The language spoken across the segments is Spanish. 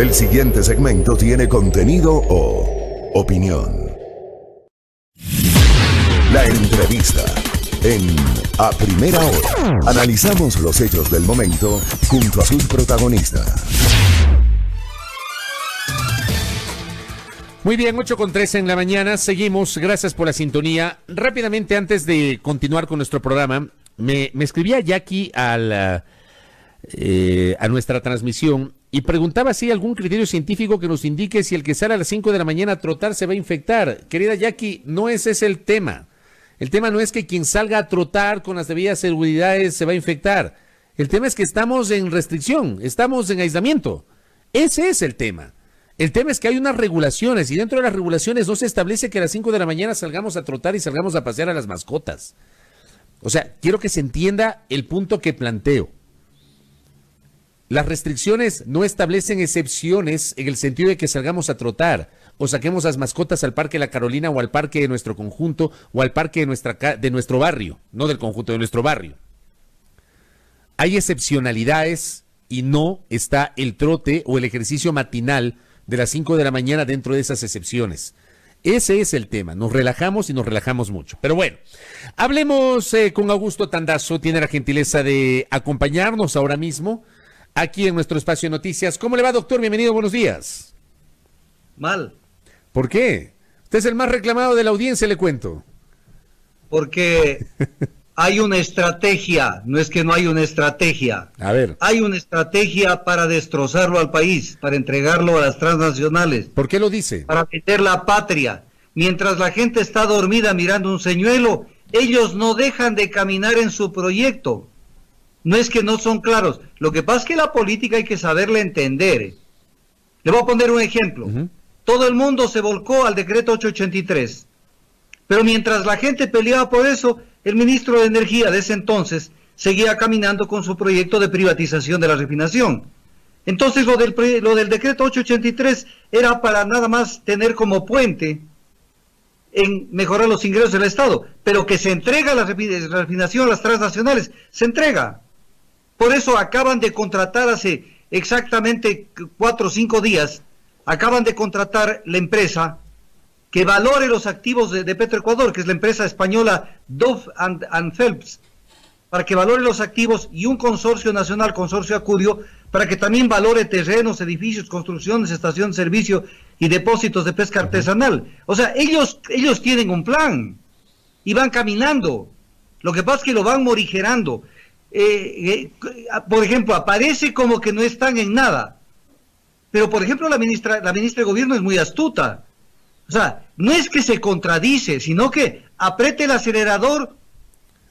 El siguiente segmento tiene contenido o opinión. La entrevista en A Primera Hora. Analizamos los hechos del momento junto a sus protagonistas. Muy bien, 8:13 en la mañana, seguimos, gracias por la sintonía. Rápidamente, antes de continuar con nuestro programa, me escribía Jackie a nuestra transmisión y preguntaba si hay algún criterio científico que nos indique si el que sale a las 5 de la mañana a trotar se va a infectar. Querida Jackie, no ese es el tema. El tema no es que quien salga a trotar con las debidas seguridades se va a infectar. El tema es que estamos en restricción, estamos en aislamiento. Ese es el tema. El tema es que hay unas regulaciones y dentro de las regulaciones no se establece que a las 5 de la mañana salgamos a trotar y salgamos a pasear a las mascotas. O sea, quiero que se entienda el punto que planteo. Las restricciones no establecen excepciones en el sentido de que salgamos a trotar o saquemos las mascotas al Parque La Carolina o al parque de nuestro conjunto o al parque de nuestro barrio, no del conjunto, de nuestro barrio. Hay excepcionalidades y no está el trote o el ejercicio matinal de las 5 de la mañana dentro de esas excepciones. Ese es el tema, nos relajamos y nos relajamos mucho. Pero bueno, hablemos con Augusto Tandazo, tiene la gentileza de acompañarnos ahora mismo aquí en nuestro espacio de noticias. ¿Cómo le va, doctor? Bienvenido, buenos días. Mal. ¿Por qué? Usted es el más reclamado de la audiencia, le cuento. Porque hay una estrategia, no es que no hay una estrategia. A ver. Hay una estrategia para destrozarlo al país, para entregarlo a las transnacionales. ¿Por qué lo dice? Para meter la patria. Mientras la gente está dormida mirando un señuelo, ellos no dejan de caminar en su proyecto. No es que no son claros. Lo que pasa es que la política hay que saberla entender. Le voy a poner un ejemplo. Todo el mundo se volcó al decreto 883. Pero mientras la gente peleaba por eso, el ministro de Energía de ese entonces seguía caminando con su proyecto de privatización de la refinación. Entonces lo del decreto 883 era para nada más tener como puente en mejorar los ingresos del Estado, pero que se entrega la refinación a las transnacionales, se entrega. Por eso acaban de contratar hace exactamente 4 o 5 días, acaban de contratar la empresa que valore los activos de Petroecuador, que es la empresa española Dove and Phelps, para que valore los activos, y un consorcio nacional, Consorcio Acurio, para que también valore terrenos, edificios, construcciones, estación de servicio y depósitos de pesca artesanal. O sea, ellos tienen un plan y van caminando. Lo que pasa es que lo van morigerando. Por ejemplo, aparece como que no están en nada. Pero, por ejemplo, la ministra de Gobierno es muy astuta. O sea, no es que se contradice, sino que apriete el acelerador,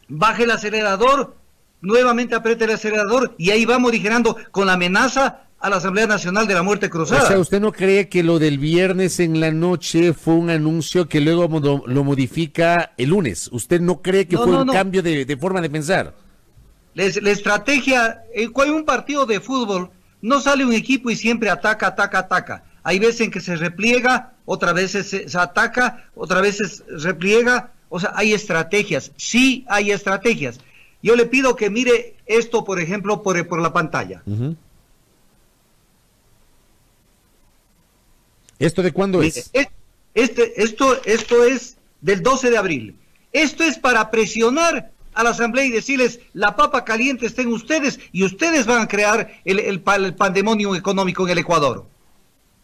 baje el acelerador, nuevamente apriete el acelerador y ahí va morigerando con la amenaza a la Asamblea Nacional de la Muerte Cruzada. O sea, ¿usted no cree que lo del viernes en la noche fue un anuncio que luego lo modifica el lunes? ¿Usted no cree que fue un cambio de forma de pensar? La estrategia, cuando hay un partido de fútbol, no sale un equipo y siempre ataca, ataca, ataca. Hay veces en que se repliega, otras veces se ataca, otras veces repliega. O sea, hay estrategias, sí hay estrategias. Yo le pido que mire esto, por ejemplo, por la pantalla. ¿Esto de cuándo es? Esto es del 12 de abril. Esto es para presionar a la Asamblea y decirles, la papa caliente está en ustedes y ustedes van a crear el pandemonio económico en el Ecuador.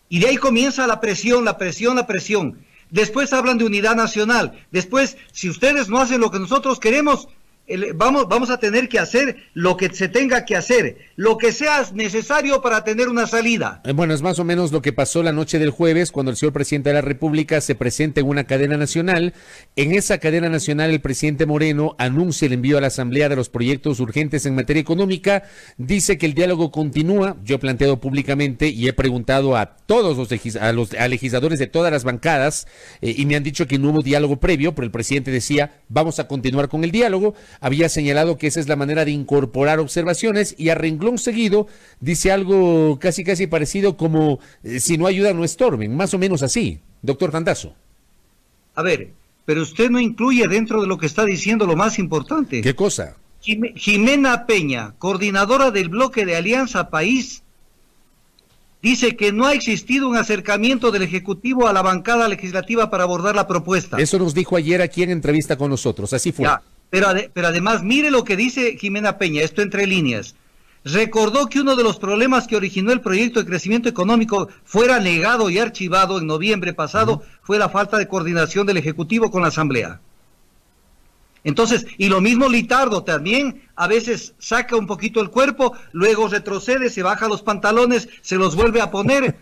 Y de ahí comienza la presión, la presión, la presión. Después hablan de unidad nacional. Después, si ustedes no hacen lo que nosotros queremos, vamos a tener que hacer lo que se tenga que hacer, lo que sea necesario para tener una salida. Bueno, es más o menos lo que pasó la noche del jueves cuando el señor presidente de la República se presenta en una cadena nacional. En esa cadena nacional el presidente Moreno anuncia el envío a la Asamblea de los proyectos urgentes en materia económica, dice que el diálogo continúa. Yo he planteado públicamente y he preguntado a todos a legisladores de todas las bancadas y me han dicho que no hubo diálogo previo, pero el presidente decía, vamos a continuar con el diálogo. Había señalado que esa es la manera de incorporar observaciones y a renglón seguido dice algo casi parecido como si no ayuda no estorben, más o menos así, doctor Tandazo. A ver, pero usted no incluye dentro de lo que está diciendo lo más importante. ¿Qué cosa? Jimena Peña, coordinadora del bloque de Alianza País, dice que no ha existido un acercamiento del Ejecutivo a la bancada legislativa para abordar la propuesta. Eso nos dijo ayer aquí en entrevista con nosotros, así fue. Ya, pero además, mire lo que dice Jimena Peña, esto entre líneas. Recordó que uno de los problemas que originó el proyecto de crecimiento económico fuera negado y archivado en noviembre pasado fue la falta de coordinación del Ejecutivo con la Asamblea. Entonces, y lo mismo Litardo también, a veces saca un poquito el cuerpo, luego retrocede, se baja los pantalones, se los vuelve a poner.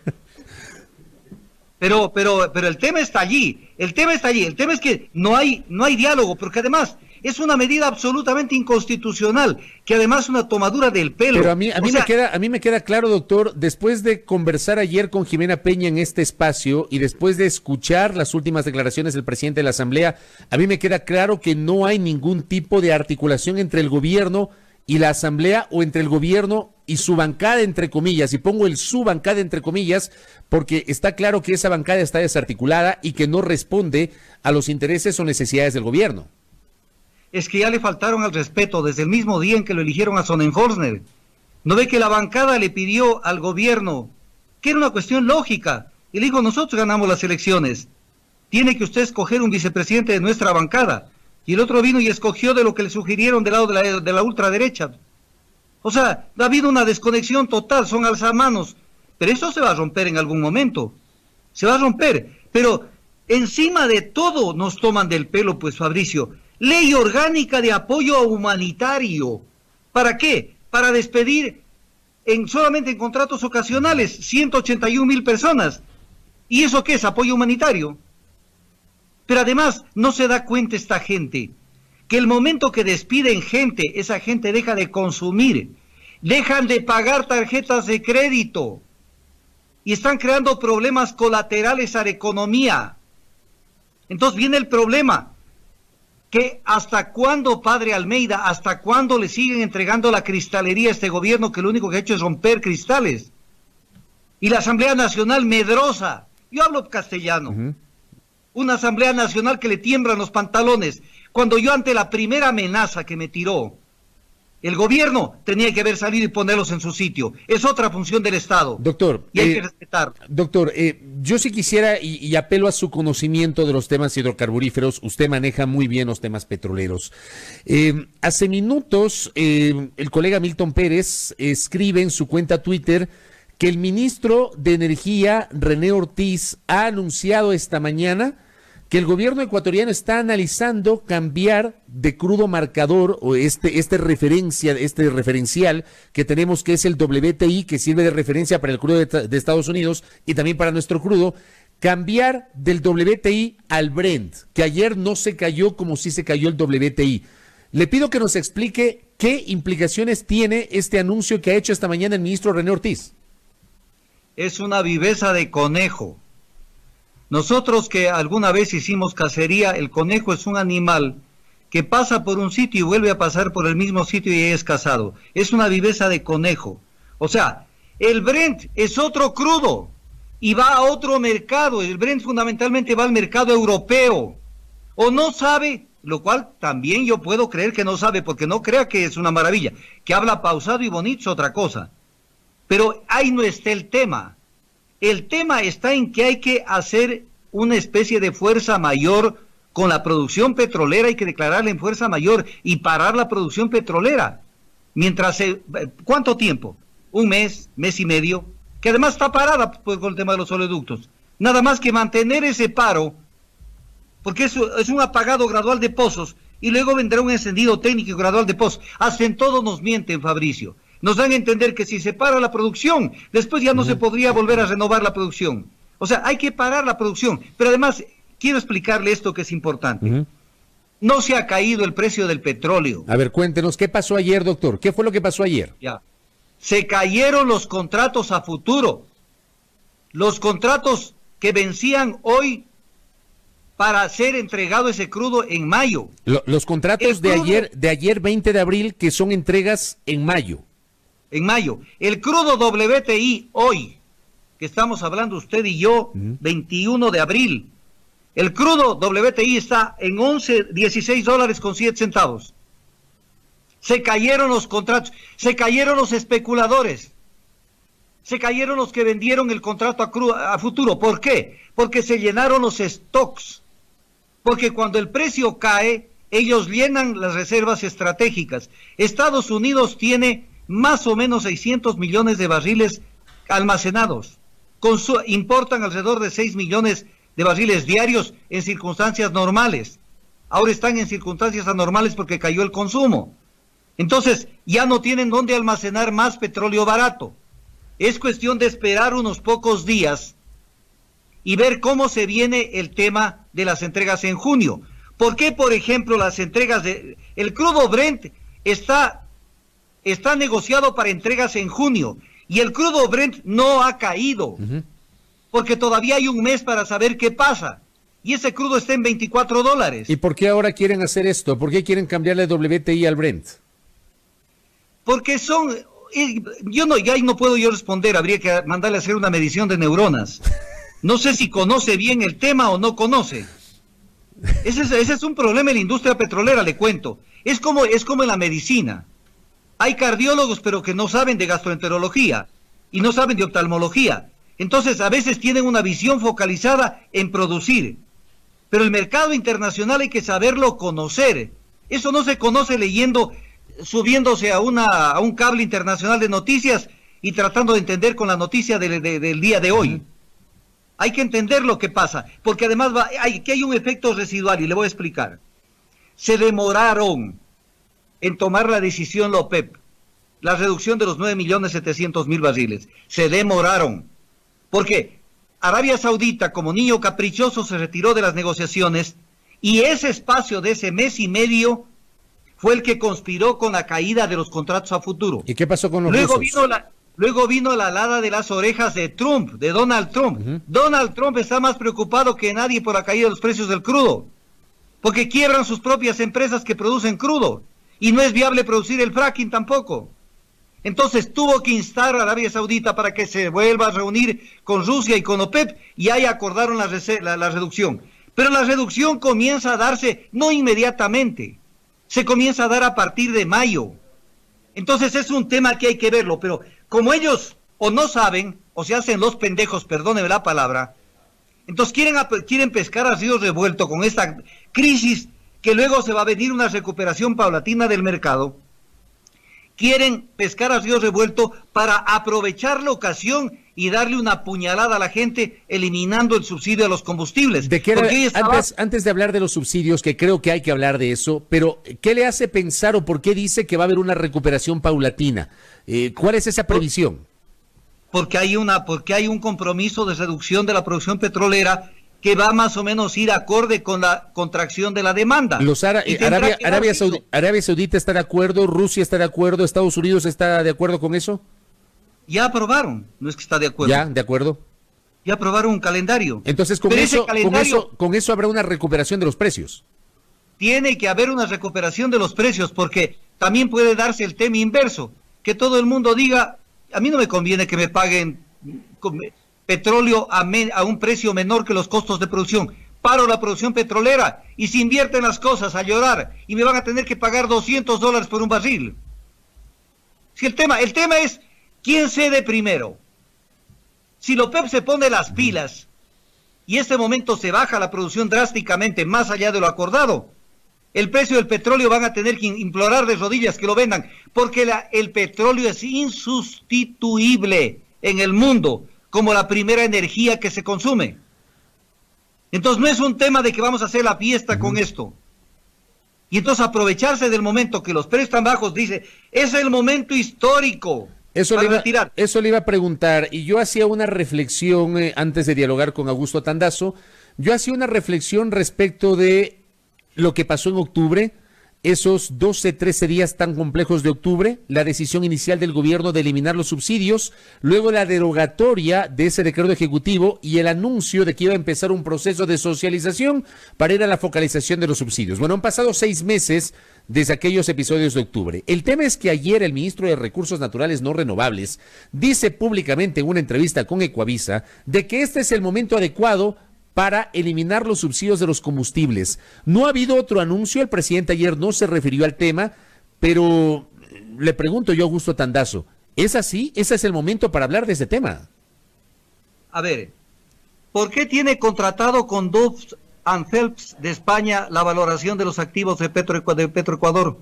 Pero el tema está allí, el tema es que no hay diálogo, porque además es una medida absolutamente inconstitucional, que además es una tomadura del pelo. Pero a mí me queda claro, doctor, después de conversar ayer con Jimena Peña en este espacio y después de escuchar las últimas declaraciones del presidente de la Asamblea, a mí me queda claro que no hay ningún tipo de articulación entre el gobierno y la Asamblea, o entre el gobierno y su bancada, entre comillas, y pongo el su bancada entre comillas, porque está claro que esa bancada está desarticulada y que no responde a los intereses o necesidades del gobierno. Es que ya le faltaron al respeto desde el mismo día en que lo eligieron a Sonnenhorstner. ¿No ve que la bancada le pidió al gobierno, que era una cuestión lógica, y le dijo, nosotros ganamos las elecciones, tiene que usted escoger un vicepresidente de nuestra bancada? Y el otro vino y escogió de lo que le sugirieron del lado de la ultraderecha. O sea, ha habido una desconexión total, son alzamanos. Pero eso se va a romper en algún momento. Se va a romper. Pero encima de todo nos toman del pelo, pues, Fabricio. Ley orgánica de apoyo humanitario. ¿Para qué? Para despedir solamente en contratos ocasionales 181,000 personas. ¿Y eso qué es? ¿Apoyo humanitario? Pero además no se da cuenta esta gente que el momento que despiden gente, esa gente deja de consumir, dejan de pagar tarjetas de crédito y están creando problemas colaterales a la economía. Entonces viene el problema, que hasta cuándo, padre Almeida, hasta cuándo le siguen entregando la cristalería a este gobierno que lo único que ha hecho es romper cristales. Y la Asamblea Nacional medrosa, yo hablo castellano, una Asamblea Nacional que le tiemblan los pantalones, cuando yo ante la primera amenaza que me tiró, el gobierno tenía que haber salido y ponerlos en su sitio. Es otra función del Estado. Doctor, y hay que respetar. Doctor, yo sí quisiera, y apelo a su conocimiento de los temas hidrocarburíferos, usted maneja muy bien los temas petroleros. Hace minutos, el colega Milton Pérez escribe en su cuenta Twitter que el ministro de Energía, René Ortiz, ha anunciado esta mañana que el gobierno ecuatoriano está analizando cambiar de crudo marcador, o este referencial que tenemos, que es el WTI, que sirve de referencia para el crudo de Estados Unidos y también para nuestro crudo, cambiar del WTI al Brent, que ayer no se cayó como sí se cayó el WTI. Le pido que nos explique qué implicaciones tiene este anuncio que ha hecho esta mañana el ministro René Ortiz. Es una viveza de conejo. Nosotros que alguna vez hicimos cacería, el conejo es un animal que pasa por un sitio y vuelve a pasar por el mismo sitio y es cazado. Es una viveza de conejo. O sea, el Brent es otro crudo y va a otro mercado. El Brent fundamentalmente va al mercado europeo. O no sabe, lo cual también yo puedo creer que no sabe, porque no crea que es una maravilla. Que habla pausado y bonito es otra cosa. Pero ahí no está el tema. El tema está en que hay que hacer una especie de fuerza mayor con la producción petrolera, hay que declararla en fuerza mayor y parar la producción petrolera. ¿Cuánto tiempo? Un mes, mes y medio, que además está parada pues, con el tema de los oleoductos. Nada más que mantener ese paro, porque eso es un apagado gradual de pozos y luego vendrá un encendido técnico gradual de pozos. Hasta en todo nos mienten, Fabricio. Nos dan a entender que si se para la producción, después ya no se podría volver a renovar la producción. O sea, hay que parar la producción. Pero además, quiero explicarle esto que es importante. No se ha caído el precio del petróleo. A ver, cuéntenos, ¿qué pasó ayer, doctor? ¿Qué fue lo que pasó ayer? Ya. Se cayeron los contratos a futuro. Los contratos que vencían hoy para ser entregado ese crudo en mayo. Los contratos de ayer 20 de abril, que son entregas en mayo. En mayo. El crudo WTI hoy, que estamos hablando usted y yo, 21 de abril, el crudo WTI está en $16.07. Se cayeron los contratos, se cayeron los especuladores. Se cayeron los que vendieron el contrato a futuro. ¿Por qué? Porque se llenaron los stocks. Porque cuando el precio cae, ellos llenan las reservas estratégicas. Estados Unidos tiene más o menos 600 millones de barriles almacenados. Importan alrededor de 6 millones de barriles diarios en circunstancias normales. Ahora están en circunstancias anormales porque cayó el consumo. Entonces, ya no tienen dónde almacenar más petróleo barato. Es cuestión de esperar unos pocos días y ver cómo se viene el tema de las entregas en junio. ¿Por qué, por ejemplo, las entregas el crudo Brent está negociado para entregas en junio y el crudo Brent no ha caído? Porque todavía hay un mes para saber qué pasa. Y ese crudo está en $24. ¿Y por qué ahora quieren hacer esto? ¿Por qué quieren cambiarle WTI al Brent? Porque ya no puedo yo responder, habría que mandarle a hacer una medición de neuronas. No sé si conoce bien el tema o no conoce. Ese es un problema en la industria petrolera, le cuento. Es como en la medicina. Hay cardiólogos pero que no saben de gastroenterología y no saben de oftalmología. Entonces a veces tienen una visión focalizada en producir. Pero el mercado internacional hay que saberlo conocer. Eso no se conoce subiéndose a un cable internacional de noticias y tratando de entender con la noticia del día de hoy. Hay que entender lo que pasa, porque además hay un efecto residual y le voy a explicar. Se demoraron en tomar la decisión la OPEP, la reducción de los 9.700.000 barriles. Se demoraron, porque Arabia Saudita, como niño caprichoso, se retiró de las negociaciones y ese espacio de ese mes y medio fue el que conspiró con la caída de los contratos a futuro. ¿Y qué pasó con los Luego vino la alada de las orejas de Trump, de Donald Trump. Donald Trump está más preocupado que nadie por la caída de los precios del crudo, porque quiebran sus propias empresas que producen crudo, y no es viable producir el fracking tampoco. Entonces tuvo que instar a Arabia Saudita para que se vuelva a reunir con Rusia y con OPEP, y ahí acordaron la reducción. Pero la reducción comienza a darse no inmediatamente, se comienza a dar a partir de mayo. Entonces es un tema que hay que verlo, pero como ellos o no saben, o se hacen los pendejos, perdóneme la palabra, entonces quieren pescar a río revuelto con esta crisis, que luego se va a venir una recuperación paulatina del mercado. Quieren pescar a río revuelto para aprovechar la ocasión y darle una puñalada a la gente, eliminando el subsidio a los combustibles. Antes de hablar de los subsidios, que creo que hay que hablar de eso, pero ¿qué le hace pensar o por qué dice que va a haber una recuperación paulatina? ¿Cuál es esa previsión? Porque hay un compromiso de reducción de la producción petrolera que va más o menos ir acorde con la contracción de la demanda. Arabia Saudita está de acuerdo, Rusia está de acuerdo, Estados Unidos está de acuerdo con eso. Ya aprobaron, no es que está de acuerdo. Ya, de acuerdo. Ya aprobaron un calendario. Entonces con eso habrá una recuperación de los precios. Tiene que haber una recuperación de los precios, porque también puede darse el tema inverso, que todo el mundo diga, a mí no me conviene que me paguen petróleo a un precio menor que los costos de producción. Paro la producción petrolera y se invierten las cosas a llorar y me van a tener que pagar $200 por un barril. Si el tema es quién cede primero. Si la OPEP se pone las pilas y en este momento se baja la producción drásticamente más allá de lo acordado, el precio del petróleo van a tener que implorar de rodillas que lo vendan, porque el petróleo es insustituible en el mundo como la primera energía que se consume. Entonces no es un tema de que vamos a hacer la fiesta con esto. Y entonces aprovecharse del momento que los precios están bajos, dice, es el momento histórico. Eso le iba a preguntar, y yo hacía una reflexión antes de dialogar con Augusto Tandazo, yo hacía una reflexión respecto de lo que pasó en octubre, esos 12, 13 días tan complejos de octubre, la decisión inicial del gobierno de eliminar los subsidios, luego la derogatoria de ese decreto ejecutivo y el anuncio de que iba a empezar un proceso de socialización para ir a la focalización de los subsidios. Bueno, han pasado 6 meses desde aquellos episodios de octubre. El tema es que ayer el ministro de Recursos Naturales No Renovables dice públicamente en una entrevista con Ecuavisa de que este es el momento adecuado para eliminar los subsidios de los combustibles. No ha habido otro anuncio, el presidente ayer no se refirió al tema, pero le pregunto yo a Augusto Tandazo, ¿Es así? Ese es el momento para hablar de ese tema. A ver, ¿por qué tiene contratado con Duff and Phelps de España la valoración de los activos de Petroecuador?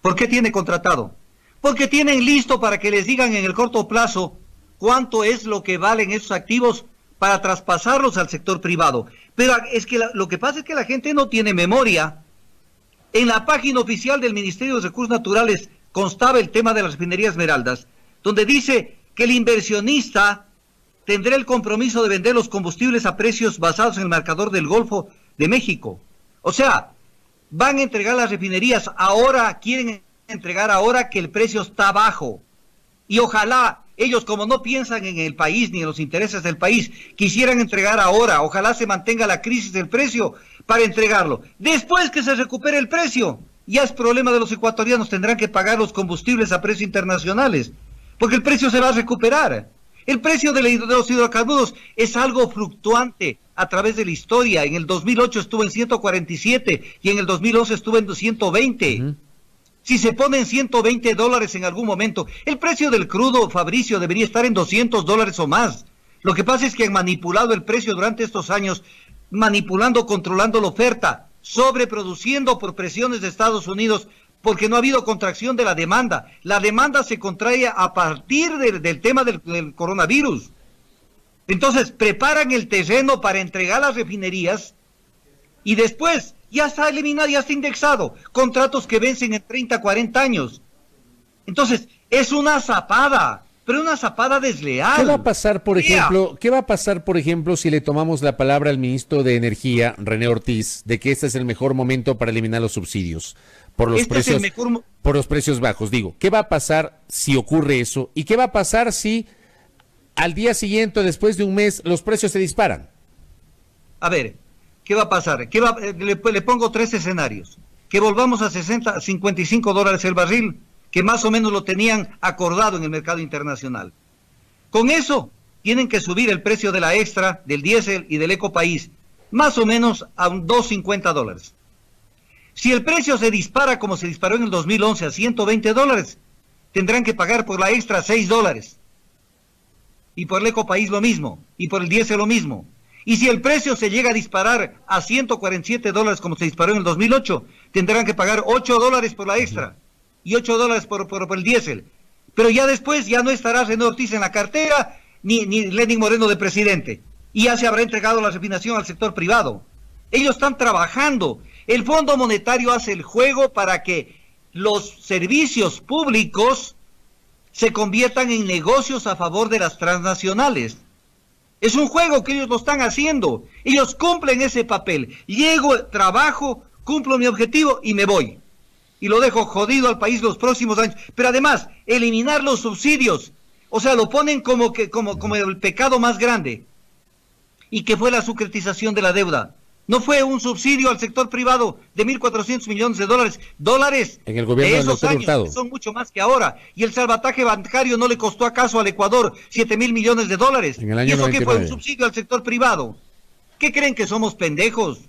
¿Por qué tiene contratado? Porque tienen listo para que les digan en el corto plazo cuánto es lo que valen esos activos para traspasarlos al sector privado. Pero es que lo que pasa es que la gente no tiene memoria. En la página oficial del Ministerio de Recursos Naturales constaba el tema de la refinería Esmeraldas, donde dice que el inversionista tendrá el compromiso de vender los combustibles a precios basados en el marcador del Golfo de México. O sea, van a entregar las refinerías ahora, quieren entregar ahora que el precio está bajo. Y ojalá ellos, como no piensan en el país ni en los intereses del país, quisieran entregar ahora. Ojalá se mantenga la crisis del precio para entregarlo. Después que se recupere el precio, ya es problema de los ecuatorianos, tendrán que pagar los combustibles a precios internacionales, porque el precio se va a recuperar. El precio de los hidrocarburos es algo fluctuante a través de la historia. En el 2008 estuvo en 147 y en el 2011 estuvo en 120. Si se ponen $120 en algún momento, el precio del crudo, Fabricio, debería estar en $200 o más. Lo que pasa es que han manipulado el precio durante estos años, manipulando, controlando la oferta, sobreproduciendo por presiones de Estados Unidos, porque no ha habido contracción de la demanda. La demanda se contrae a partir del tema del coronavirus. Entonces, preparan el terreno para entregar las refinerías y después ya está eliminado, ya está indexado. Contratos que vencen en 30, 40 años. Entonces, es una zapada, pero una zapada desleal. ¿Qué va a pasar, por ejemplo, si le tomamos la palabra al ministro de Energía, René Ortiz, de que este es el mejor momento para eliminar los subsidios por los por los precios bajos? Digo, ¿qué va a pasar si ocurre eso? ¿Y qué va a pasar si al día siguiente, después de un mes, los precios se disparan? A ver, ¿qué va a pasar? Le pongo 3 escenarios. Que volvamos a $55 el barril, que más o menos lo tenían acordado en el mercado internacional. Con eso, tienen que subir el precio de la extra, del diésel y del ecopaís, más o menos a $2.50. Si el precio se dispara como se disparó en el 2011 a $120, tendrán que pagar por la extra $6. Y por el ecopaís lo mismo, y por el diésel lo mismo. Y si el precio se llega a disparar a $147 como se disparó en el 2008, tendrán que pagar $8 por la extra y $8 por el diésel. Pero ya después ya no estará René Ortiz en la cartera ni Lenín Moreno de presidente. Y ya se habrá entregado la refinación al sector privado. Ellos están trabajando. El Fondo Monetario hace el juego para que los servicios públicos se conviertan en negocios a favor de las transnacionales. Es un juego que ellos lo están haciendo. Ellos cumplen ese papel. Llego, trabajo, cumplo mi objetivo y me voy. Y lo dejo jodido al país los próximos años. Pero además, eliminar los subsidios. O sea, lo ponen como el pecado más grande. ¿Y qué fue la securitización de la deuda? ¿No fue un subsidio al sector privado de $1.400 millones dólares? En el gobierno de esos del años, Hurtado. que son mucho más que ahora. ¿Y el salvataje bancario no le costó acaso al Ecuador $7.000 millones? En el año ¿Y eso 99. qué fue? ¿Un subsidio al sector privado? ¿Qué creen, que somos pendejos?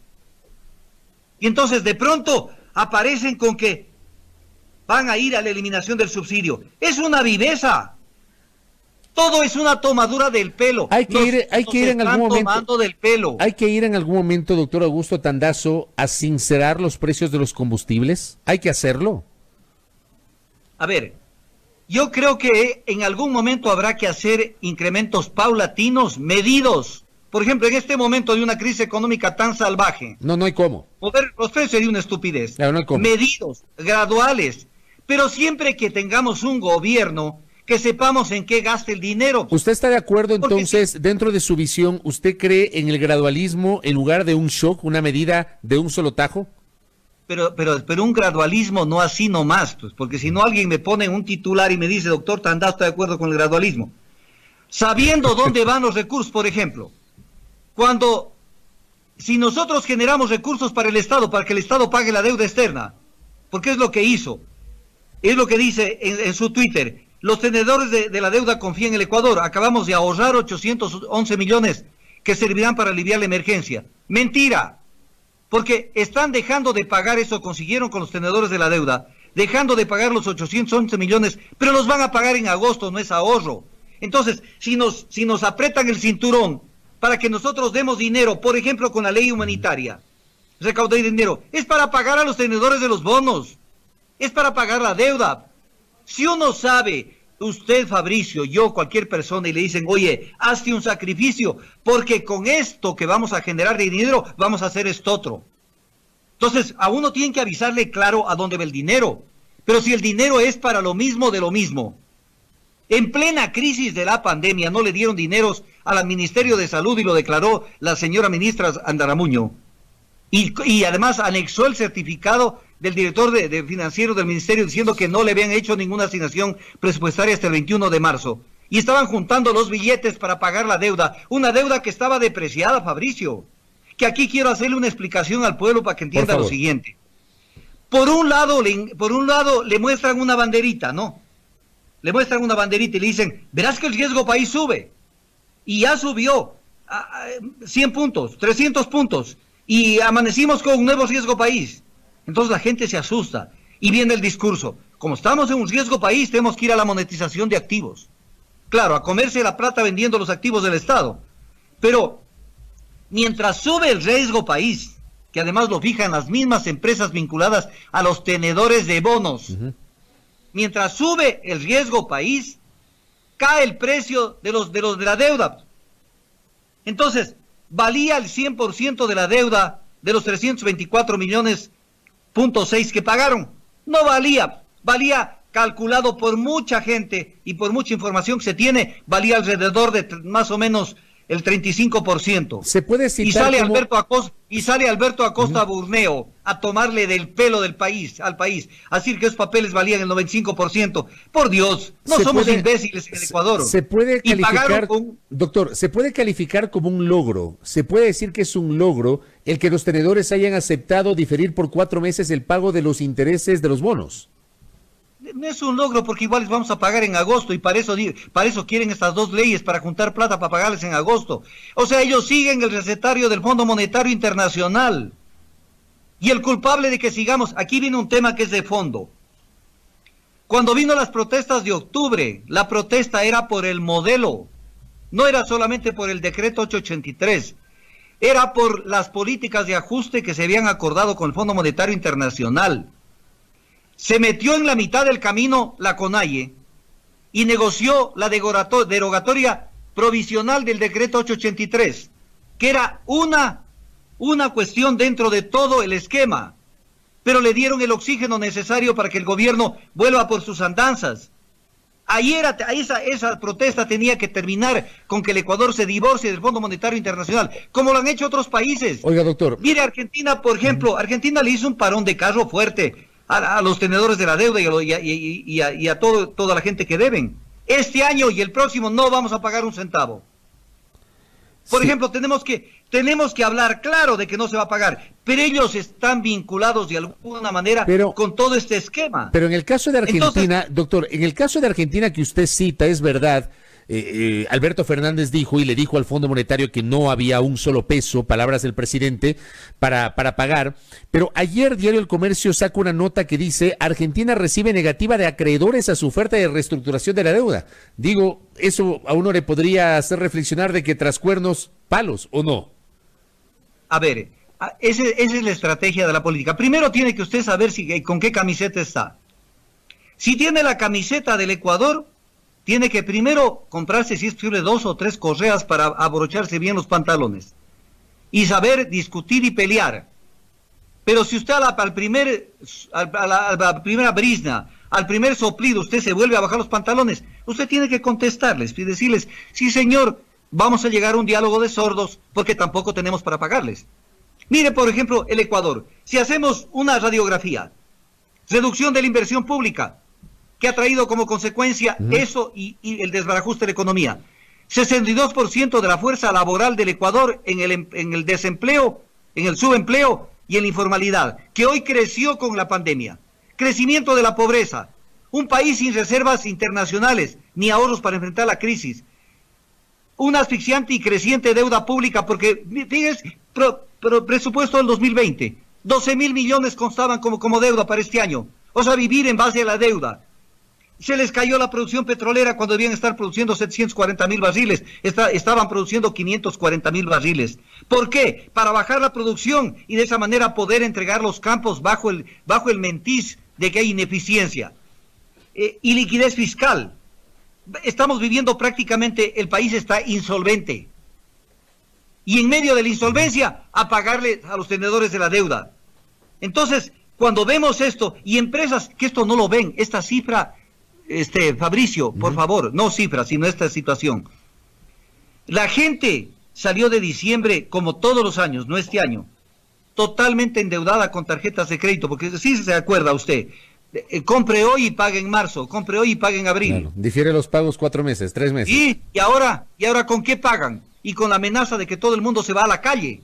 Y entonces de pronto aparecen con que van a ir a la eliminación del subsidio. Es una viveza. Todo es una tomadura del pelo. Hay que ir en algún momento. Del pelo. Hay que ir en algún momento, doctor Augusto Tandazo, a sincerar los precios de los combustibles. Hay que hacerlo. A ver, yo creo que en algún momento habrá que hacer incrementos paulatinos, medidos. Por ejemplo, en este momento de una crisis económica tan salvaje. No hay cómo. Mover los precios sería una estupidez. Claro, no hay cómo. Medidos, graduales. Pero siempre que tengamos un gobierno, que sepamos en qué gasta el dinero. ¿Usted está de acuerdo entonces, dentro de su visión, usted cree en el gradualismo en lugar de un shock, una medida de un solo tajo? Pero un gradualismo no así nomás, pues, porque si no alguien me pone un titular y me dice, doctor Tandazo, está de acuerdo con el gradualismo. Sabiendo dónde van los recursos, por ejemplo, si nosotros generamos recursos para el Estado, para que el Estado pague la deuda externa, porque es lo que hizo, es lo que dice en su Twitter. Los tenedores de la deuda confían en el Ecuador. Acabamos de ahorrar 811 millones que servirán para aliviar la emergencia. Mentira, porque están dejando de pagar eso, consiguieron con los tenedores de la deuda, dejando de pagar los 811 millones, pero los van a pagar en agosto, no es ahorro. Entonces, si nos apretan el cinturón para que nosotros demos dinero, por ejemplo, con la ley humanitaria, recaudar dinero, es para pagar a los tenedores de los bonos, es para pagar la deuda. Si uno sabe, usted, Fabricio, yo, cualquier persona, y le dicen, oye, hazte un sacrificio, porque con esto que vamos a generar de dinero, vamos a hacer esto otro. Entonces, a uno tiene que avisarle claro a dónde va el dinero. Pero si el dinero es para lo mismo de lo mismo, en plena crisis de la pandemia no le dieron dineros al Ministerio de Salud y lo declaró la señora ministra Andaramuño. Y además anexó el certificado del director de financiero del ministerio diciendo que no le habían hecho ninguna asignación presupuestaria hasta el 21 de marzo. Y estaban juntando los billetes para pagar la deuda, una deuda que estaba depreciada, Fabricio. Que aquí quiero hacerle una explicación al pueblo para que entienda lo siguiente. Por un lado le muestran una banderita, ¿no? Le muestran una banderita y le dicen, verás que el riesgo país sube. Y ya subió a 100 puntos, 300 puntos. Y amanecimos con un nuevo riesgo país. Entonces la gente se asusta y viene el discurso. Como estamos en un riesgo país, tenemos que ir a la monetización de activos. Claro, a comerse la plata vendiendo los activos del Estado. Pero mientras sube el riesgo país, que además lo fijan las mismas empresas vinculadas a los tenedores de bonos, mientras sube el riesgo país, cae el precio de la deuda. Entonces, valía el 100% de la deuda de los 324 millones, .6 que pagaron. No valía, calculado por mucha gente y por mucha información que se tiene, valía alrededor de más o menos el 35%. Se puede citar y sale como... Alberto Acosta Burneo a tomarle del pelo al país, a decir que esos papeles valían el 95%. Por Dios, no somos imbéciles en el Ecuador. Se puede calificar, doctor, se puede calificar como un logro. Se puede decir que es un logro el que los tenedores hayan aceptado diferir por 4 meses el pago de los intereses de los bonos. No es un logro porque igual les vamos a pagar en agosto y para eso quieren estas dos leyes, para juntar plata para pagarles en agosto. O sea, ellos siguen el recetario del Fondo Monetario Internacional. Y el culpable de que sigamos, aquí viene un tema que es de fondo. Cuando vino las protestas de octubre, la protesta era por el modelo, no era solamente por el decreto 883, era por las políticas de ajuste que se habían acordado con el Fondo Monetario Internacional. Se metió en la mitad del camino la CONAIE y negoció la derogatoria provisional del decreto 883, que era una cuestión dentro de todo el esquema, pero le dieron el oxígeno necesario para que el gobierno vuelva por sus andanzas. Esa protesta tenía que terminar con que el Ecuador se divorcie del Fondo Monetario Internacional, como lo han hecho otros países. Oiga, doctor. Mire, Argentina, por ejemplo, Argentina le hizo un parón de carro fuerte a los tenedores de la deuda y a toda la gente que deben. Este año y el próximo no vamos a pagar un centavo. Por ejemplo, tenemos que hablar claro de que no se va a pagar, pero ellos están vinculados de alguna manera con todo este esquema. Pero en el caso de Argentina, doctor, en el caso de Argentina que usted cita, es verdad, Alberto Fernández dijo y le dijo al Fondo Monetario que no había un solo peso, palabras del presidente, para pagar, pero ayer Diario El Comercio saca una nota que dice: Argentina recibe negativa de acreedores a su oferta de reestructuración de la deuda. Digo, eso a uno le podría hacer reflexionar de que tras cuernos, palos, ¿o no? A ver, esa es la estrategia de la política. Primero tiene que usted saber con qué camiseta está. Si tiene la camiseta del Ecuador, tiene que primero comprarse, si es posible, 2 o 3 correas para abrocharse bien los pantalones y saber discutir y pelear. Pero si usted a la primera brizna, al primer soplido, usted se vuelve a bajar los pantalones, usted tiene que contestarles y decirles: sí, señor, vamos a llegar a un diálogo de sordos porque tampoco tenemos para pagarles. Mire, por ejemplo, el Ecuador. Si hacemos una radiografía, reducción de la inversión pública, que ha traído como consecuencia eso y el desbarajuste de la economía. 62% de la fuerza laboral del Ecuador en el desempleo, en el subempleo y en la informalidad, que hoy creció con la pandemia. Crecimiento de la pobreza. Un país sin reservas internacionales ni ahorros para enfrentar la crisis. Una asfixiante y creciente deuda pública, porque fíjense, presupuesto del 2020, 12.000 millones constaban como deuda para este año. o sea, vivir en base a la deuda. Se les cayó la producción petrolera cuando debían estar produciendo 740,000 barriles. Estaban produciendo 540,000 barriles. ¿Por qué? Para bajar la producción y de esa manera poder entregar los campos bajo el mentiz de que hay ineficiencia. Y liquidez fiscal. Estamos viviendo prácticamente, el país está insolvente. Y en medio de la insolvencia, a pagarle a los tenedores de la deuda. Entonces, cuando vemos esto, y empresas que esto no lo ven, esta cifra... Fabricio, por favor, no cifras, sino esta situación. La gente salió de diciembre, como todos los años, no este año, totalmente endeudada con tarjetas de crédito, porque sí se acuerda usted, compre hoy y pague en marzo, compre hoy y pague en abril. Claro, difiere los pagos 4 meses, 3 meses. Y ahora ¿con qué pagan? Y con la amenaza de que todo el mundo se va a la calle.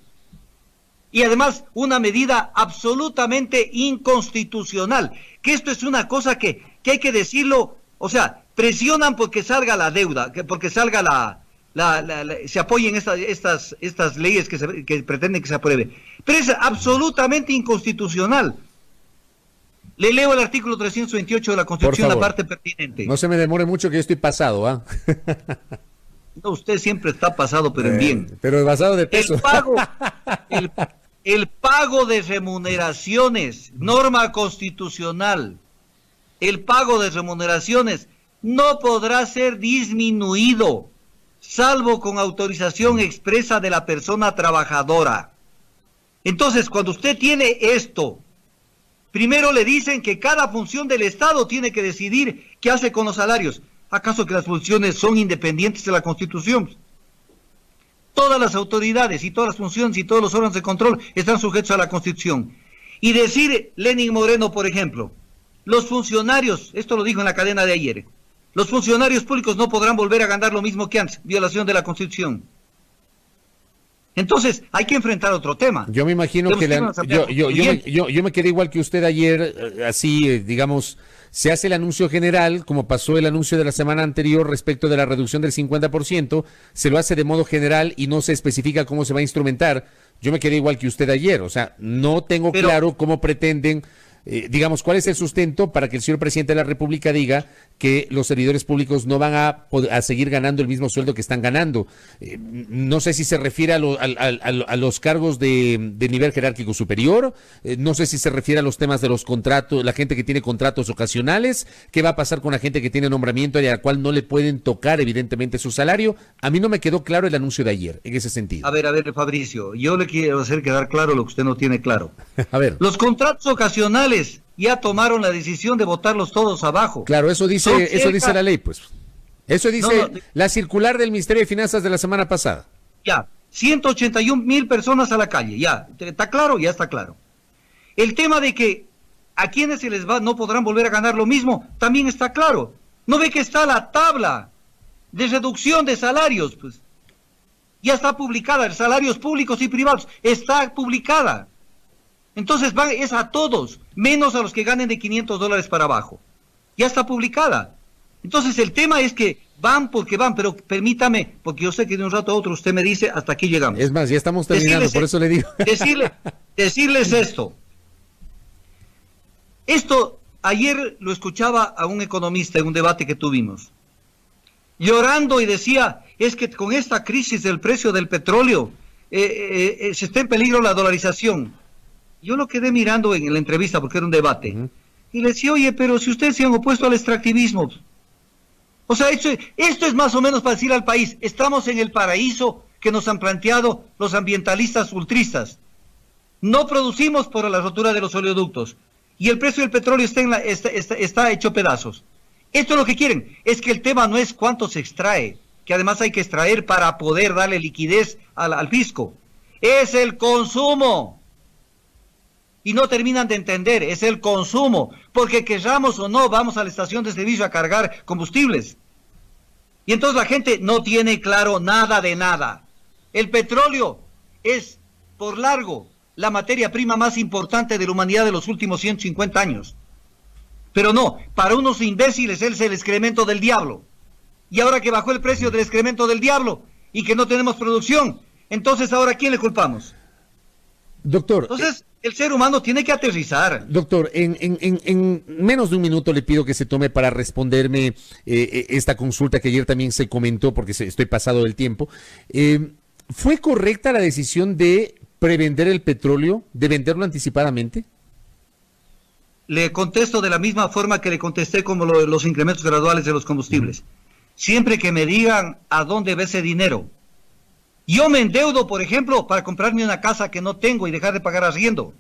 Y además, una medida absolutamente inconstitucional, que esto es una cosa que hay que decirlo, o sea, presionan porque salga la deuda, porque salga se apoyen estas leyes que pretenden que se apruebe. Pero es absolutamente inconstitucional. Le leo el artículo 328 de la Constitución, la parte pertinente. No se me demore mucho que yo estoy pasado, ¿ah? No, usted siempre está pasado, pero en bien. Pero pasado de peso. El pago de remuneraciones, norma constitucional, el pago de remuneraciones no podrá ser disminuido, salvo con autorización expresa de la persona trabajadora. Entonces, cuando usted tiene esto, primero le dicen que cada función del Estado tiene que decidir qué hace con los salarios. ¿Acaso que las funciones son independientes de la Constitución? Todas las autoridades y todas las funciones y todos los órganos de control están sujetos a la Constitución. Y decir Lenin Moreno, por ejemplo, los funcionarios, esto lo dijo en la cadena de ayer, los funcionarios públicos no podrán volver a ganar lo mismo que antes, violación de la Constitución. Entonces, hay que enfrentar otro tema. Yo me imagino que yo me quedé igual que usted ayer, así, digamos, se hace el anuncio general, como pasó el anuncio de la semana anterior respecto de la reducción del 50%, se lo hace de modo general y no se especifica cómo se va a instrumentar. Yo me quedé igual que usted ayer, o sea, no tengo claro cómo pretenden, digamos, cuál es el sustento para que el señor presidente de la República diga que los servidores públicos no van a seguir ganando el mismo sueldo que están ganando. No sé si se refiere a los cargos de nivel jerárquico superior, no sé si se refiere a los temas de los contratos, la gente que tiene contratos ocasionales, qué va a pasar con la gente que tiene nombramiento y a la cual no le pueden tocar evidentemente su salario. A mí no me quedó claro el anuncio de ayer en ese sentido. A ver, Fabricio, yo le quiero hacer quedar claro lo que usted no tiene claro. A ver. Los contratos ocasionales ya tomaron la decisión de votarlos todos abajo. Claro, eso dice la ley, pues. Eso dice la circular del Ministerio de Finanzas de la semana pasada. Ya, 181,000 personas a la calle, ya, ¿está claro? Ya está claro. El tema de que a quienes se les va no podrán volver a ganar lo mismo, también está claro. ¿No ve que está la tabla de reducción de salarios? Pues ya está publicada, salarios públicos y privados, está publicada. Entonces es a todos, menos a los que ganen de $500 para abajo. Ya está publicada. Entonces el tema es que van porque van, pero permítame, porque yo sé que de un rato a otro usted me dice, hasta aquí llegamos. Es más, ya estamos terminando, por eso le digo. Decirles esto. Esto, ayer lo escuchaba a un economista en un debate que tuvimos, llorando y decía, es que con esta crisis del precio del petróleo, se está en peligro la dolarización. Yo lo quedé mirando en la entrevista porque era un debate. Y le decía, oye, pero si ustedes se han opuesto al extractivismo. O sea, esto es más o menos para decir al país, estamos en el paraíso que nos han planteado los ambientalistas ultristas. No producimos por la rotura de los oleoductos. Y el precio del petróleo está hecho pedazos. Esto es lo que quieren. Es que el tema no es cuánto se extrae, que además hay que extraer para poder darle liquidez al fisco. Es el consumo. Y no terminan de entender, es el consumo, porque querramos o no, vamos a la estación de servicio a cargar combustibles. Y entonces la gente no tiene claro nada de nada. El petróleo es, por largo, la materia prima más importante de la humanidad de los últimos 150 años. Pero no, para unos imbéciles él es el excremento del diablo. Y ahora que bajó el precio del excremento del diablo y que no tenemos producción, entonces ahora ¿a quién le culpamos? Doctor. Entonces, El ser humano tiene que aterrizar. Doctor, en menos de un minuto le pido que se tome para responderme esta consulta que ayer también se comentó, porque estoy pasado del tiempo. ¿Fue correcta la decisión de prevender el petróleo, de venderlo anticipadamente? Le contesto de la misma forma que le contesté como los incrementos graduales de los combustibles. Siempre que me digan a dónde va ese dinero. Yo me endeudo, por ejemplo, para comprarme una casa que no tengo y dejar de pagar arriendo.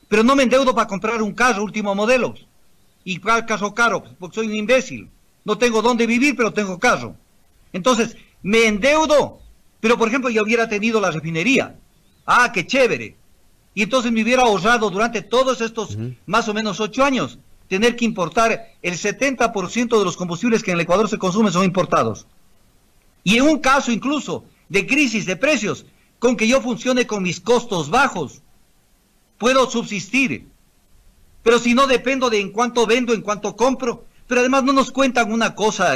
Pero no me endeudo para comprar un carro último modelo. Y carro caro, porque soy un imbécil. No tengo dónde vivir, pero tengo carro. Entonces, me endeudo. Pero, por ejemplo, yo hubiera tenido la refinería. Ah, qué chévere. Y entonces me hubiera ahorrado durante todos estos más o menos 8 años tener que importar el 70% de los combustibles que en el Ecuador se consumen son importados. Y en un caso incluso de crisis de precios, con que yo funcione con mis costos bajos, puedo subsistir. Pero si no, dependo de en cuánto vendo, en cuánto compro. Pero además no nos cuentan una cosa,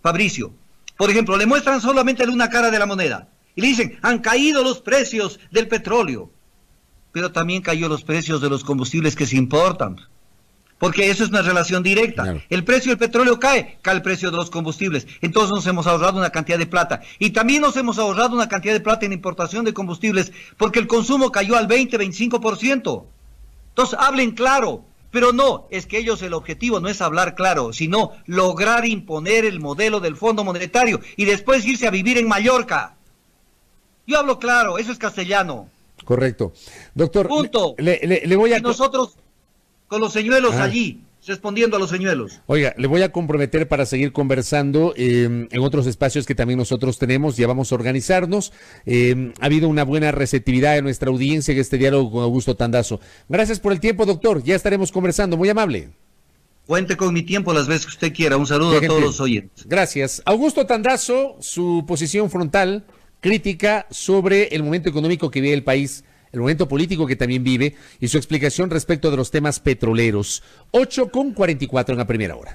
Fabricio. Por ejemplo, le muestran solamente una cara de la moneda. Y le dicen, han caído los precios del petróleo. Pero también cayó los precios de los combustibles que se importan. Porque eso es una relación directa. Claro. El precio del petróleo cae el precio de los combustibles. Entonces nos hemos ahorrado una cantidad de plata. Y también nos hemos ahorrado una cantidad de plata en importación de combustibles porque el consumo cayó al 20-25%. Entonces hablen claro. Pero no, es que ellos el objetivo no es hablar claro, sino lograr imponer el modelo del Fondo Monetario y después irse a vivir en Mallorca. Yo hablo claro, eso es castellano. Correcto. Doctor, punto. Le voy a... Y nosotros con los señuelos allí, respondiendo a los señuelos. Oiga, le voy a comprometer para seguir conversando en otros espacios que también nosotros tenemos, ya vamos a organizarnos. Ha habido una buena receptividad de nuestra audiencia en este diálogo con Augusto Tandazo. Gracias por el tiempo, doctor, ya estaremos conversando, muy amable. Cuente con mi tiempo las veces que usted quiera, un saludo a todos los oyentes. Gracias. Augusto Tandazo, su posición frontal, crítica sobre el momento económico que vive el país, el momento político que también vive y su explicación respecto de los temas petroleros. 8:44 en la primera hora.